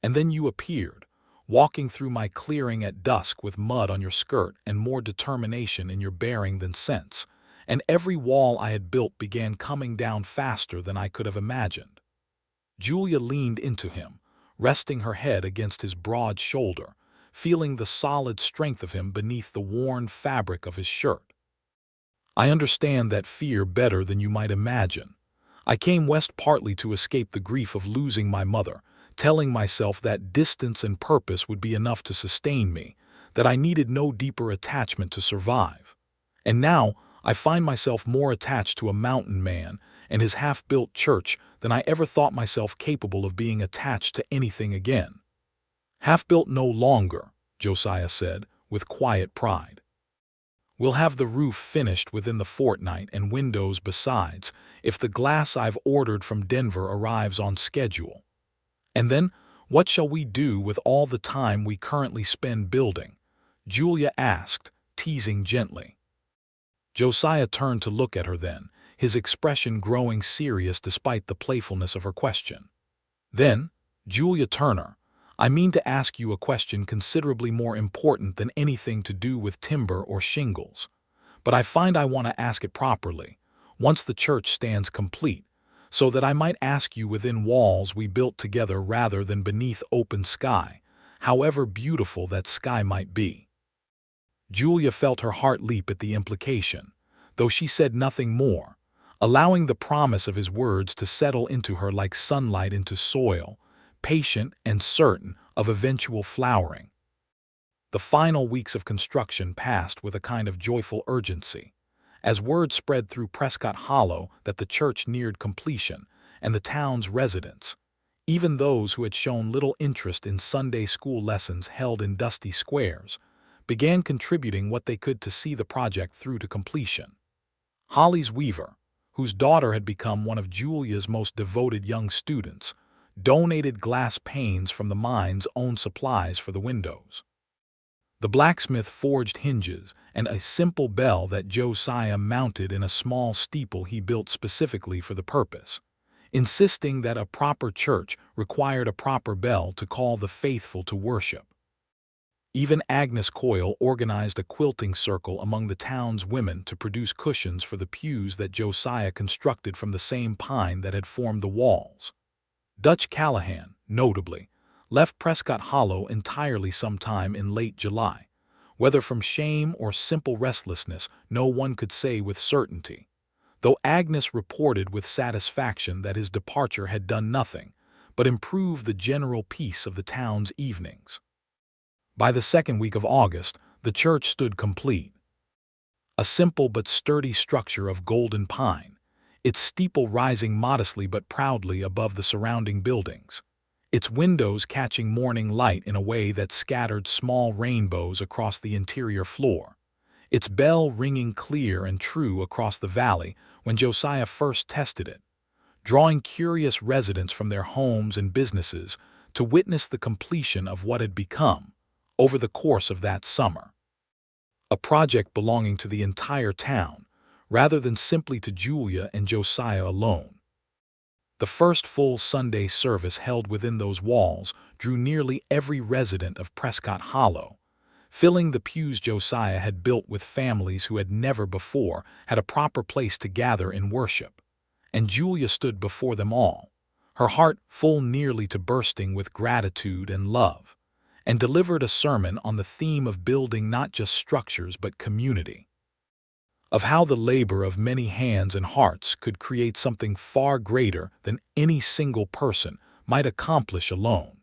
And then you appeared, walking through my clearing at dusk with mud on your skirt and more determination in your bearing than sense, and every wall I had built began coming down faster than I could have imagined." Julia leaned into him, resting her head against his broad shoulder, feeling the solid strength of him beneath the worn fabric of his shirt. "I understand that fear better than you might imagine. I came west partly to escape the grief of losing my mother, telling myself that distance and purpose would be enough to sustain me, that I needed no deeper attachment to survive. And now I find myself more attached to a mountain man and his half-built church than I ever thought myself capable of being attached to anything again." "Half-built no longer," Josiah said, with quiet pride. "We'll have the roof finished within the fortnight and windows besides, if the glass I've ordered from Denver arrives on schedule. And then, what shall we do with all the time we currently spend building?" Julia asked, teasing gently. Josiah turned to look at her then, his expression growing serious despite the playfulness of her question. "Then, Julia Turner, I mean to ask you a question considerably more important than anything to do with timber or shingles. But I find I want to ask it properly, once the church stands complete, so that I might ask you within walls we built together rather than beneath open sky, however beautiful that sky might be." Julia felt her heart leap at the implication, though she said nothing more, allowing the promise of his words to settle into her like sunlight into soil, patient and certain of eventual flowering. The final weeks of construction passed with a kind of joyful urgency, as word spread through Prescott Hollow that the church neared completion, and the town's residents, even those who had shown little interest in Sunday school lessons held in dusty squares, began contributing what they could to see the project through to completion. Holly's weaver, whose daughter had become one of Julia's most devoted young students, donated glass panes from the mine's own supplies for the windows. The blacksmith forged hinges and a simple bell that Josiah mounted in a small steeple he built specifically for the purpose, insisting that a proper church required a proper bell to call the faithful to worship. Even Agnes Coyle organized a quilting circle among the town's women to produce cushions for the pews that Josiah constructed from the same pine that had formed the walls. Dutch Callahan, notably, left Prescott Hollow entirely sometime in late July. Whether from shame or simple restlessness, no one could say with certainty, though Agnes reported with satisfaction that his departure had done nothing but improve the general peace of the town's evenings. By the second week of August, the church stood complete. A simple but sturdy structure of golden pine, its steeple rising modestly but proudly above the surrounding buildings, its windows catching morning light in a way that scattered small rainbows across the interior floor, its bell ringing clear and true across the valley when Josiah first tested it, drawing curious residents from their homes and businesses to witness the completion of what had become, over the course of that summer, a project belonging to the entire town, rather than simply to Julia and Josiah alone. The first full Sunday service held within those walls drew nearly every resident of Prescott Hollow, filling the pews Josiah had built with families who had never before had a proper place to gather in worship. And Julia stood before them all, her heart full nearly to bursting with gratitude and love, and delivered a sermon on the theme of building not just structures but community, of how the labor of many hands and hearts could create something far greater than any single person might accomplish alone.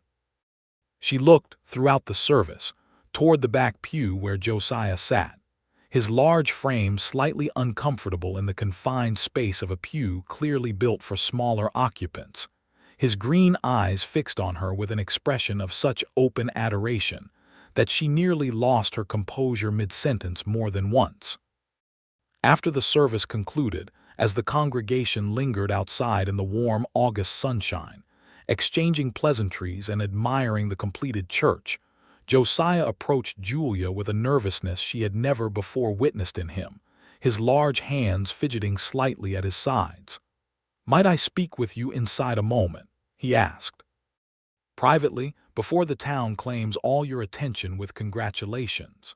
She looked, throughout the service, toward the back pew where Josiah sat, his large frame slightly uncomfortable in the confined space of a pew clearly built for smaller occupants, his green eyes fixed on her with an expression of such open adoration that she nearly lost her composure mid-sentence more than once. After the service concluded, as the congregation lingered outside in the warm August sunshine, exchanging pleasantries and admiring the completed church, Josiah approached Julia with a nervousness she had never before witnessed in him, his large hands fidgeting slightly at his sides. "Might I speak with you inside a moment?" he asked. "Privately, before the town claims all your attention with congratulations."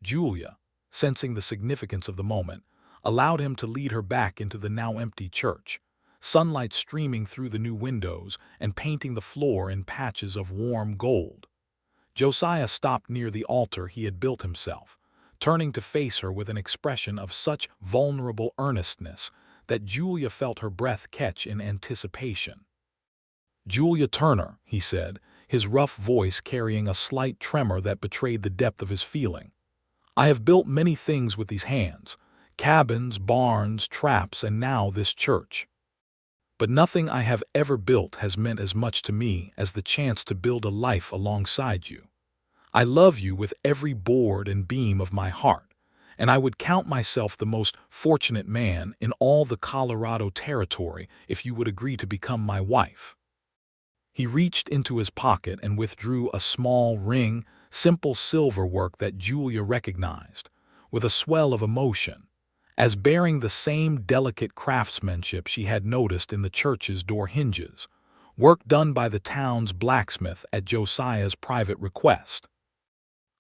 Julia, sensing the significance of the moment, allowed him to lead her back into the now empty church, sunlight streaming through the new windows and painting the floor in patches of warm gold. Josiah stopped near the altar he had built himself, turning to face her with an expression of such vulnerable earnestness that Julia felt her breath catch in anticipation. "Julia Turner," he said, his rough voice carrying a slight tremor that betrayed the depth of his feeling. "I have built many things with these hands, cabins, barns, traps, and now this church. But nothing I have ever built has meant as much to me as the chance to build a life alongside you. I love you with every board and beam of my heart, and I would count myself the most fortunate man in all the Colorado Territory if you would agree to become my wife." He reached into his pocket and withdrew a small ring, simple silver work that Julia recognized, with a swell of emotion, as bearing the same delicate craftsmanship she had noticed in the church's door hinges, work done by the town's blacksmith at Josiah's private request.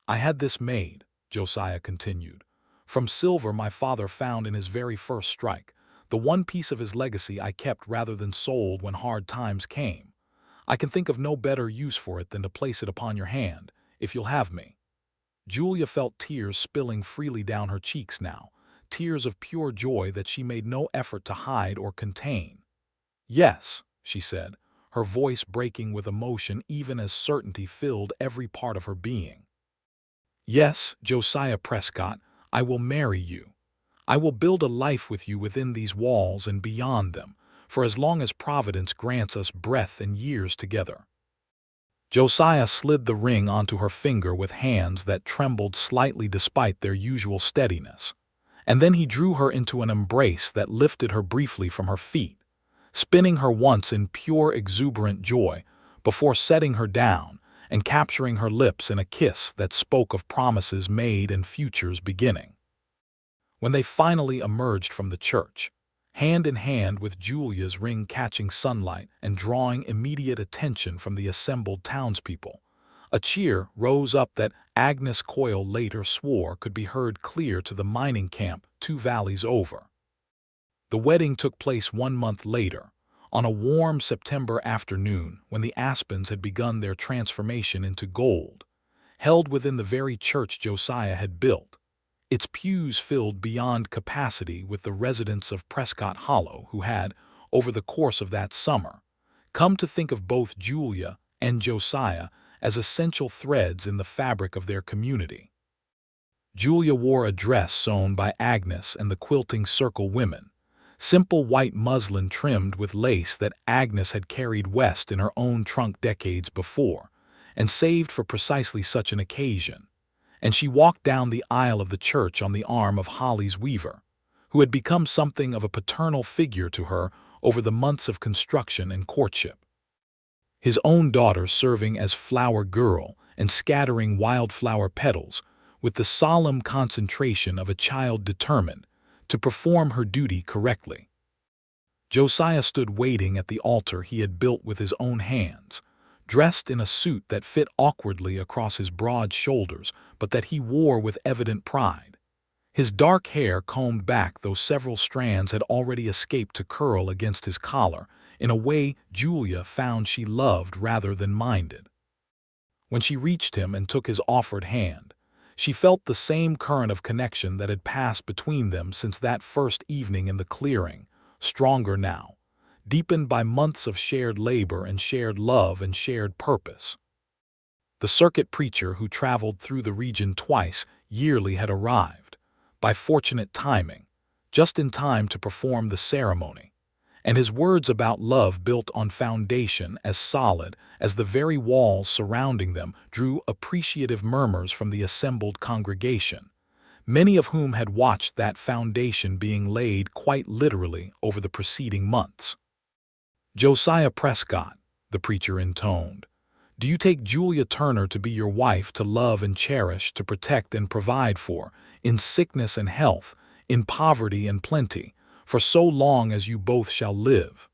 "I had this made," Josiah continued, "from silver my father found in his very first strike, the one piece of his legacy I kept rather than sold when hard times came. I can think of no better use for it than to place it upon your hand, if you'll have me." Julia felt tears spilling freely down her cheeks now, tears of pure joy that she made no effort to hide or contain. "Yes," she said, her voice breaking with emotion even as certainty filled every part of her being. "Yes, Josiah Prescott, I will marry you. I will build a life with you within these walls and beyond them, for as long as Providence grants us breath and years together." Josiah slid the ring onto her finger with hands that trembled slightly despite their usual steadiness, and then he drew her into an embrace that lifted her briefly from her feet, spinning her once in pure exuberant joy before setting her down and capturing her lips in a kiss that spoke of promises made and futures beginning. When they finally emerged from the church, hand in hand with Julia's ring catching sunlight and drawing immediate attention from the assembled townspeople, a cheer rose up that Agnes Coyle later swore could be heard clear to the mining camp 2 valleys over. The wedding took place 1 month later, On a warm September afternoon, when the aspens had begun their transformation into gold, held within the very church Josiah had built, its pews filled beyond capacity with the residents of Prescott Hollow who had, over the course of that summer, come to think of both Julia and Josiah as essential threads in the fabric of their community. Julia wore a dress sewn by Agnes and the Quilting Circle women, simple white muslin trimmed with lace that Agnes had carried west in her own trunk decades before, and saved for precisely such an occasion. And she walked down the aisle of the church on the arm of Holly's weaver, who had become something of a paternal figure to her over the months of construction and courtship. His own daughter serving as flower girl and scattering wildflower petals with the solemn concentration of a child determined to perform her duty correctly. Josiah stood waiting at the altar he had built with his own hands, dressed in a suit that fit awkwardly across his broad shoulders but that he wore with evident pride. His dark hair combed back, though several strands had already escaped to curl against his collar in a way Julia found she loved rather than minded. When she reached him and took his offered hand, she felt the same current of connection that had passed between them since that first evening in the clearing, stronger now, deepened by months of shared labor and shared love and shared purpose. The circuit preacher who traveled through the region twice yearly had arrived, by fortunate timing, just in time to perform the ceremony, and his words about love built on foundation as solid as the very walls surrounding them drew appreciative murmurs from the assembled congregation, many of whom had watched that foundation being laid quite literally over the preceding months. "Josiah Prescott," the preacher intoned, "do you take Julia Turner to be your wife, to love and cherish, to protect and provide for, in sickness and health, in poverty and plenty, for so long as you both shall live?"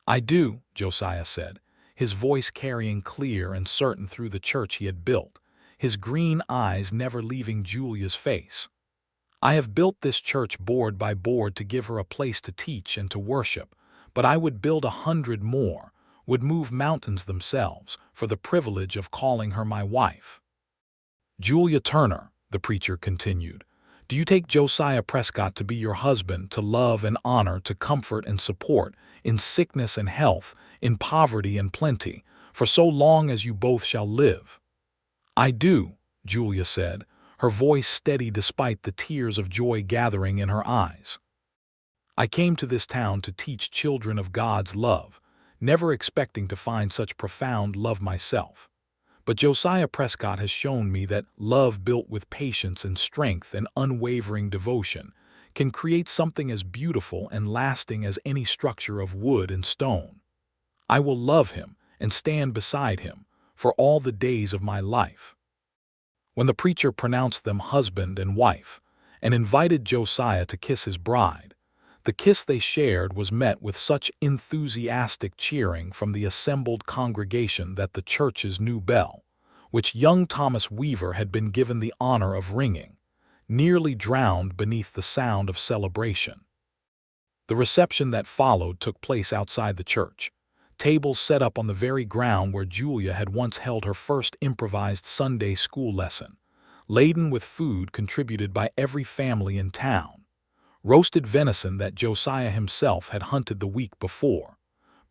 "I do," Josiah said, his voice carrying clear and certain through the church he had built, his green eyes never leaving Julia's face. "I have built this church board by board to give her a place to teach and to worship, but I would build 100 more, would move mountains themselves, for the privilege of calling her my wife." "Julia Turner," the preacher continued, "do you take Josiah Prescott to be your husband, to love and honor, to comfort and support, in sickness and health, in poverty and plenty, for so long as you both shall live?" "I do," Julia said, her voice steady despite the tears of joy gathering in her eyes. "I came to this town to teach children of God's love, never expecting to find such profound love myself. But Josiah Prescott has shown me that love built with patience and strength and unwavering devotion can create something as beautiful and lasting as any structure of wood and stone. I will love him and stand beside him for all the days of my life." When the preacher pronounced them husband and wife and invited Josiah to kiss his bride, the kiss they shared was met with such enthusiastic cheering from the assembled congregation that the church's new bell, which young Thomas Weaver had been given the honor of ringing, nearly drowned beneath the sound of celebration. The reception that followed took place outside the church, tables set up on the very ground where Julia had once held her first improvised Sunday school lesson, laden with food contributed by every family in town, roasted venison that Josiah himself had hunted the week before,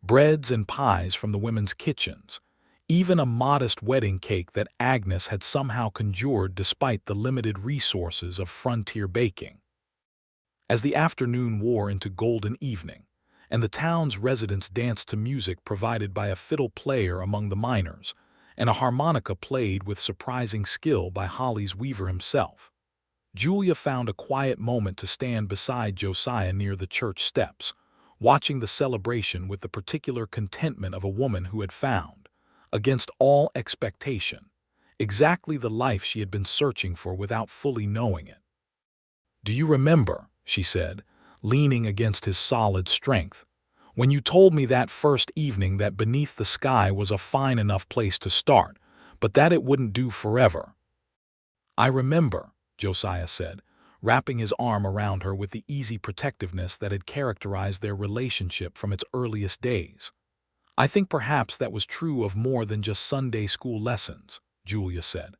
breads and pies from the women's kitchens, even a modest wedding cake that Agnes had somehow conjured despite the limited resources of frontier baking. As the afternoon wore into golden evening, and the town's residents danced to music provided by a fiddle player among the miners, and a harmonica played with surprising skill by Holly's weaver himself, Julia found a quiet moment to stand beside Josiah near the church steps, watching the celebration with the particular contentment of a woman who had found, against all expectation, exactly the life she had been searching for without fully knowing it. "Do you remember," she said, leaning against his solid strength, "when you told me that first evening that beneath the sky was a fine enough place to start, but that it wouldn't do forever?" "I remember," Josiah said, wrapping his arm around her with the easy protectiveness that had characterized their relationship from its earliest days. "I think perhaps that was true of more than just Sunday school lessons," Julia said.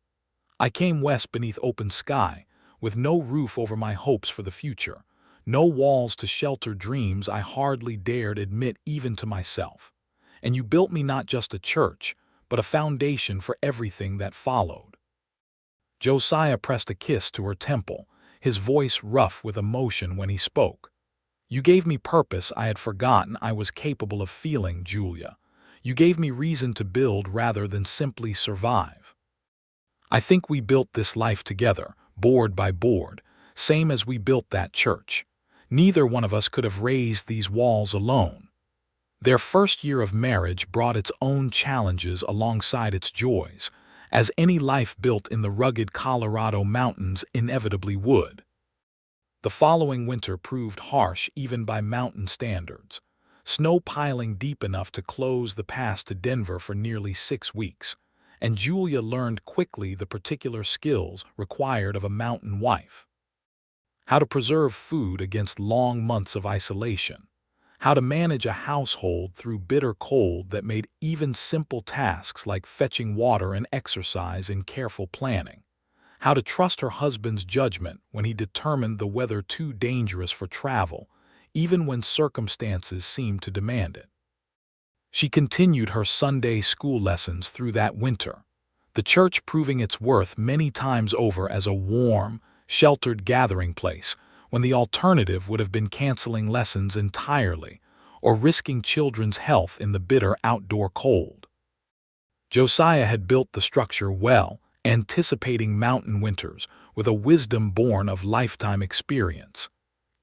"I came west beneath open sky, with no roof over my hopes for the future, no walls to shelter dreams I hardly dared admit even to myself. And you built me not just a church, but a foundation for everything that followed." Josiah pressed a kiss to her temple, his voice rough with emotion when he spoke. "You gave me purpose I had forgotten I was capable of feeling, Julia. You gave me reason to build rather than simply survive. I think we built this life together, board by board, same as we built that church. Neither one of us could have raised these walls alone." Their first year of marriage brought its own challenges alongside its joys, as any life built in the rugged Colorado mountains inevitably would. The following winter proved harsh even by mountain standards, snow piling deep enough to close the pass to Denver for nearly 6 weeks, and Julia learned quickly the particular skills required of a mountain wife. How to preserve food against long months of isolation, how to manage a household through bitter cold that made even simple tasks like fetching water and exercise in careful planning, how to trust her husband's judgment when he determined the weather too dangerous for travel, even when circumstances seemed to demand it. She continued her Sunday school lessons through that winter, the church proving its worth many times over as a warm, sheltered gathering place when the alternative would have been canceling lessons entirely or risking children's health in the bitter outdoor cold. Josiah had built the structure well, anticipating mountain winters with a wisdom born of lifetime experience,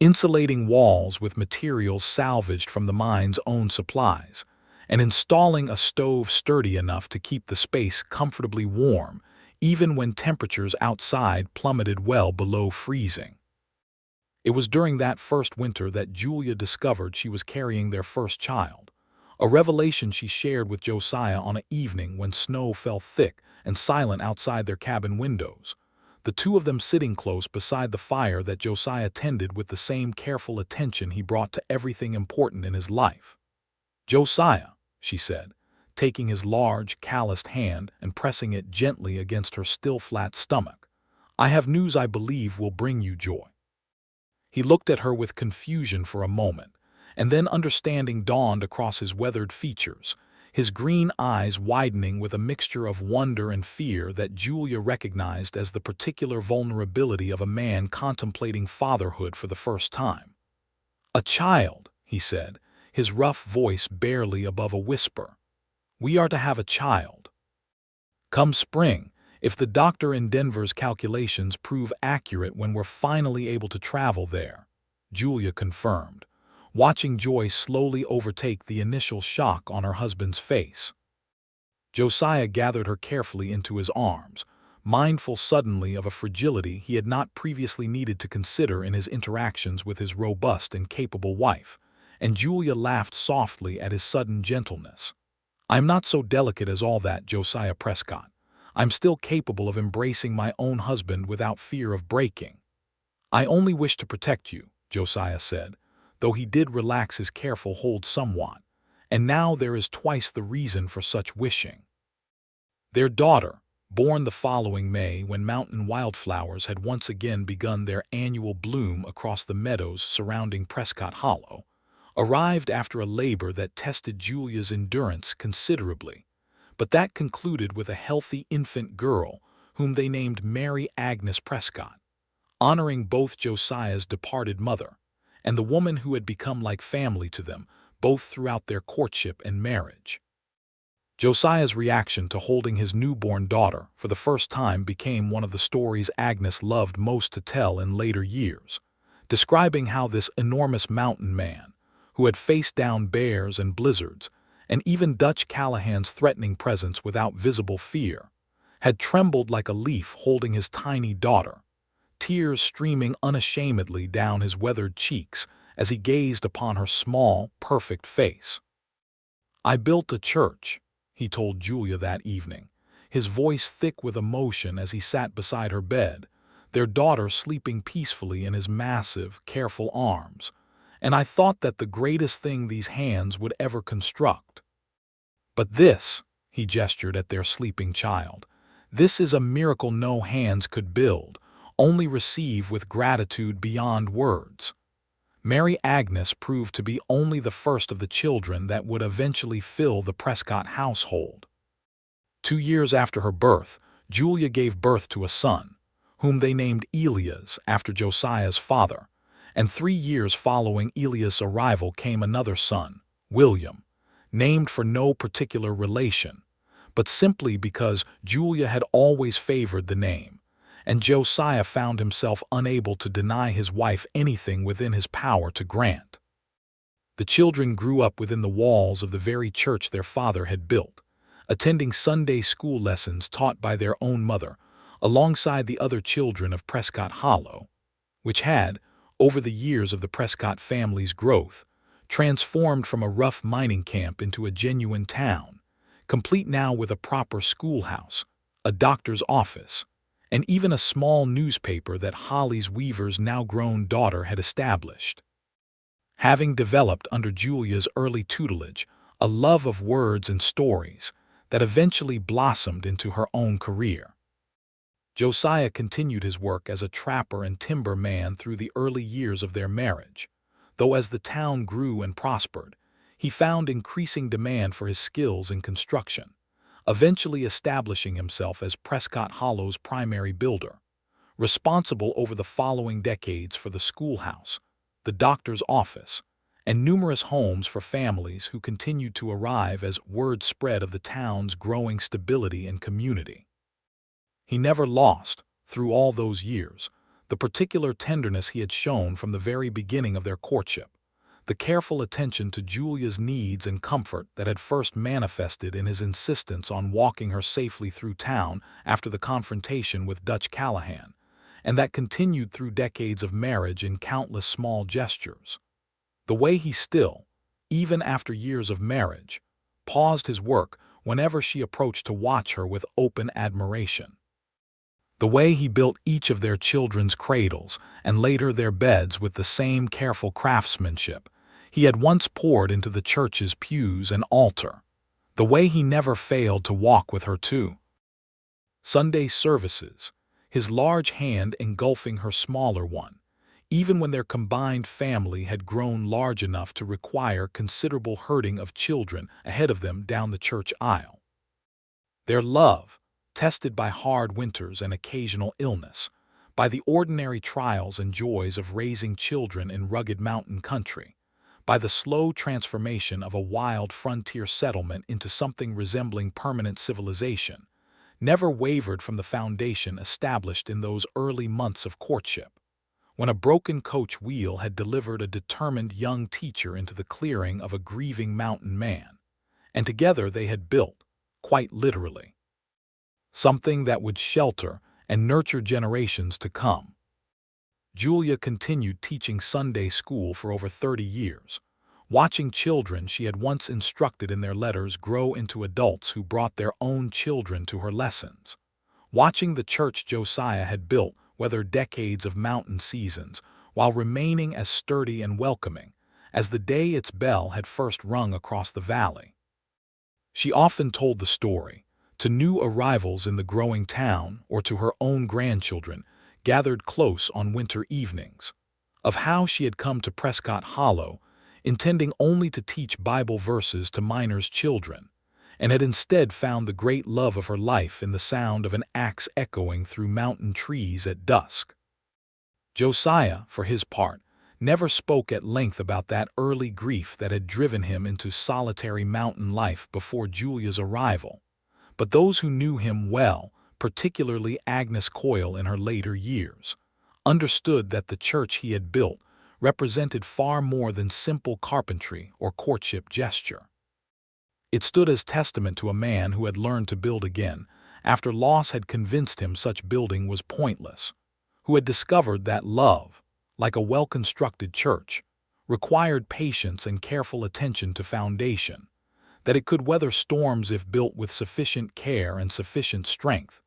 insulating walls with materials salvaged from the mine's own supplies, and installing a stove sturdy enough to keep the space comfortably warm, even when temperatures outside plummeted well below freezing. It was during that first winter that Julia discovered she was carrying their first child, a revelation she shared with Josiah on an evening when snow fell thick and silent outside their cabin windows, the two of them sitting close beside the fire that Josiah tended with the same careful attention he brought to everything important in his life. "Josiah," she said, taking his large, calloused hand and pressing it gently against her still flat stomach, "I have news I believe will bring you joy." He looked at her with confusion for a moment, and then understanding dawned across his weathered features, his green eyes widening with a mixture of wonder and fear that Julia recognized as the particular vulnerability of a man contemplating fatherhood for the first time. "A child," he said, his rough voice barely above a whisper. "We are to have a child. Come spring, if the doctor in Denver's calculations prove accurate when we're finally able to travel there," Julia confirmed, watching joy slowly overtake the initial shock on her husband's face. Josiah gathered her carefully into his arms, mindful suddenly of a fragility he had not previously needed to consider in his interactions with his robust and capable wife, and Julia laughed softly at his sudden gentleness. "I'm not so delicate as all that, Josiah Prescott. I'm still capable of embracing my own husband without fear of breaking." "I only wish to protect you," Josiah said, though he did relax his careful hold somewhat, "and now there is twice the reason for such wishing." Their daughter, born the following May when mountain wildflowers had once again begun their annual bloom across the meadows surrounding Prescott Hollow, arrived after a labor that tested Julia's endurance considerably, but that concluded with a healthy infant girl whom they named Mary Agnes Prescott, honoring both Josiah's departed mother and the woman who had become like family to them both throughout their courtship and marriage. Josiah's reaction to holding his newborn daughter for the first time became one of the stories Agnes loved most to tell in later years, describing how this enormous mountain man, who had faced down bears and blizzards, and even Dutch Callahan's threatening presence without visible fear, had trembled like a leaf holding his tiny daughter, tears streaming unashamedly down his weathered cheeks as he gazed upon her small, perfect face. "I built a church," he told Julia that evening, his voice thick with emotion as he sat beside her bed, their daughter sleeping peacefully in his massive, careful arms. And I thought that the greatest thing these hands would ever construct. But this, he gestured at their sleeping child, this is a miracle no hands could build, only receive with gratitude beyond words. Mary Agnes proved to be only the first of the children that would eventually fill the Prescott household. 2 years after her birth, Julia gave birth to a son, whom they named Elias after Josiah's father, and 3 years following Elias' arrival came another son, William, named for no particular relation, but simply because Julia had always favored the name, and Josiah found himself unable to deny his wife anything within his power to grant. The children grew up within the walls of the very church their father had built, attending Sunday school lessons taught by their own mother, alongside the other children of Prescott Hollow, which had, over the years of the Prescott family's growth, transformed from a rough mining camp into a genuine town, complete now with a proper schoolhouse, a doctor's office, and even a small newspaper that Holly's Weaver's now-grown daughter had established. Having developed under Julia's early tutelage a love of words and stories that eventually blossomed into her own career, Josiah continued his work as a trapper and timber man through the early years of their marriage, though as the town grew and prospered, he found increasing demand for his skills in construction, eventually establishing himself as Prescott Hollow's primary builder, responsible over the following decades for the schoolhouse, the doctor's office, and numerous homes for families who continued to arrive as word spread of the town's growing stability and community. He never lost, through all those years, the particular tenderness he had shown from the very beginning of their courtship, the careful attention to Julia's needs and comfort that had first manifested in his insistence on walking her safely through town after the confrontation with Dutch Callahan, and that continued through decades of marriage in countless small gestures. The way he still, even after years of marriage, paused his work whenever she approached to watch her with open admiration. The way he built each of their children's cradles and later their beds with the same careful craftsmanship he had once poured into the church's pews and altar. The way he never failed to walk with her to Sunday services, his large hand engulfing her smaller one, even when their combined family had grown large enough to require considerable herding of children ahead of them down the church aisle. Their love, tested by hard winters and occasional illness, by the ordinary trials and joys of raising children in rugged mountain country, by the slow transformation of a wild frontier settlement into something resembling permanent civilization, never wavered from the foundation established in those early months of courtship, when a broken coach wheel had delivered a determined young teacher into the clearing of a grieving mountain man, and together they had built, quite literally, something that would shelter and nurture generations to come. Julia continued teaching Sunday school for over 30 years, watching children she had once instructed in their letters grow into adults who brought their own children to her lessons, watching the church Josiah had built weather decades of mountain seasons while remaining as sturdy and welcoming as the day its bell had first rung across the valley. She often told the story, to new arrivals in the growing town or to her own grandchildren gathered close on winter evenings, of how she had come to Prescott Hollow, intending only to teach Bible verses to miners' children, and had instead found the great love of her life in the sound of an axe echoing through mountain trees at dusk. Josiah, for his part, never spoke at length about that early grief that had driven him into solitary mountain life before Julia's arrival, but those who knew him well, particularly Agnes Coyle in her later years, understood that the church he had built represented far more than simple carpentry or courtship gesture. It stood as testament to a man who had learned to build again after loss had convinced him such building was pointless, who had discovered that love, like a well-constructed church, required patience and careful attention to foundation, that it could weather storms if built with sufficient care and sufficient strength,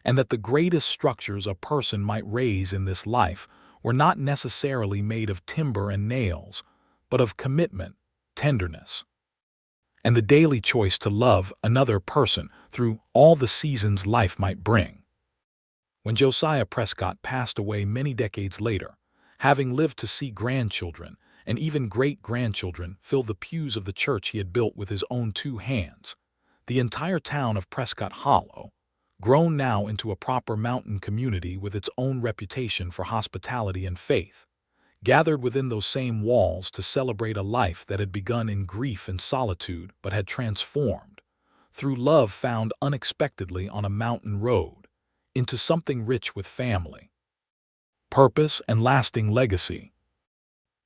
and that the greatest structures a person might raise in this life were not necessarily made of timber and nails, but of commitment, tenderness, and the daily choice to love another person through all the seasons life might bring. When Josiah Prescott passed away many decades later, having lived to see grandchildren and even great-grandchildren fill the pews of the church he had built with his own 2 hands, the entire town of Prescott Hollow, grown now into a proper mountain community with its own reputation for hospitality and faith, gathered within those same walls to celebrate a life that had begun in grief and solitude but had transformed, through love found unexpectedly on a mountain road, into something rich with family, purpose, and lasting legacy.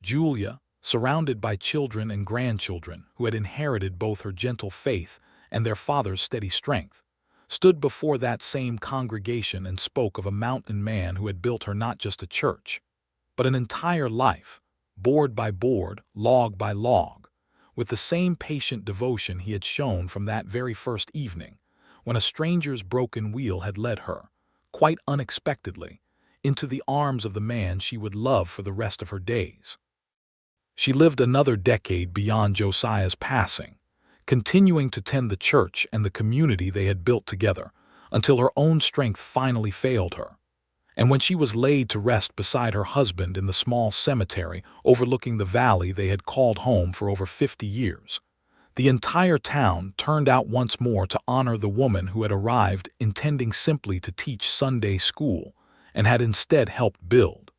Julia, surrounded by children and grandchildren who had inherited both her gentle faith and their father's steady strength, stood before that same congregation and spoke of a mountain man who had built her not just a church, but an entire life, board by board, log by log, with the same patient devotion he had shown from that very first evening, when a stranger's broken wheel had led her, quite unexpectedly, into the arms of the man she would love for the rest of her days. She lived another decade beyond Josiah's passing, continuing to tend the church and the community they had built together, until her own strength finally failed her. And when she was laid to rest beside her husband in the small cemetery overlooking the valley they had called home for over 50 years, the entire town turned out once more to honor the woman who had arrived intending simply to teach Sunday school and had instead helped build,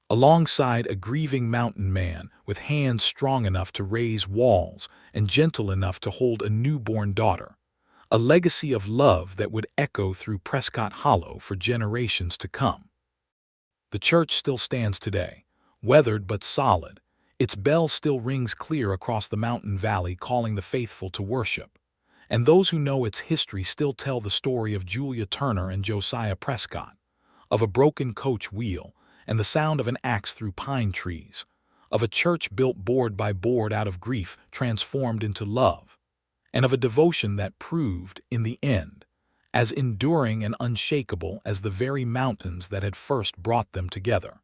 alongside a grieving mountain man with hands strong enough to raise walls and gentle enough to hold a newborn daughter, a legacy of love that would echo through Prescott Hollow for generations to come. The church still stands today, weathered but solid. Its bell still rings clear across the mountain valley calling the faithful to worship, and those who know its history still tell the story of Julia Turner and Josiah Prescott, of a broken coach wheel and the sound of an axe through pine trees, of a church built board by board out of grief transformed into love, and of a devotion that proved, in the end, as enduring and unshakable as the very mountains that had first brought them together.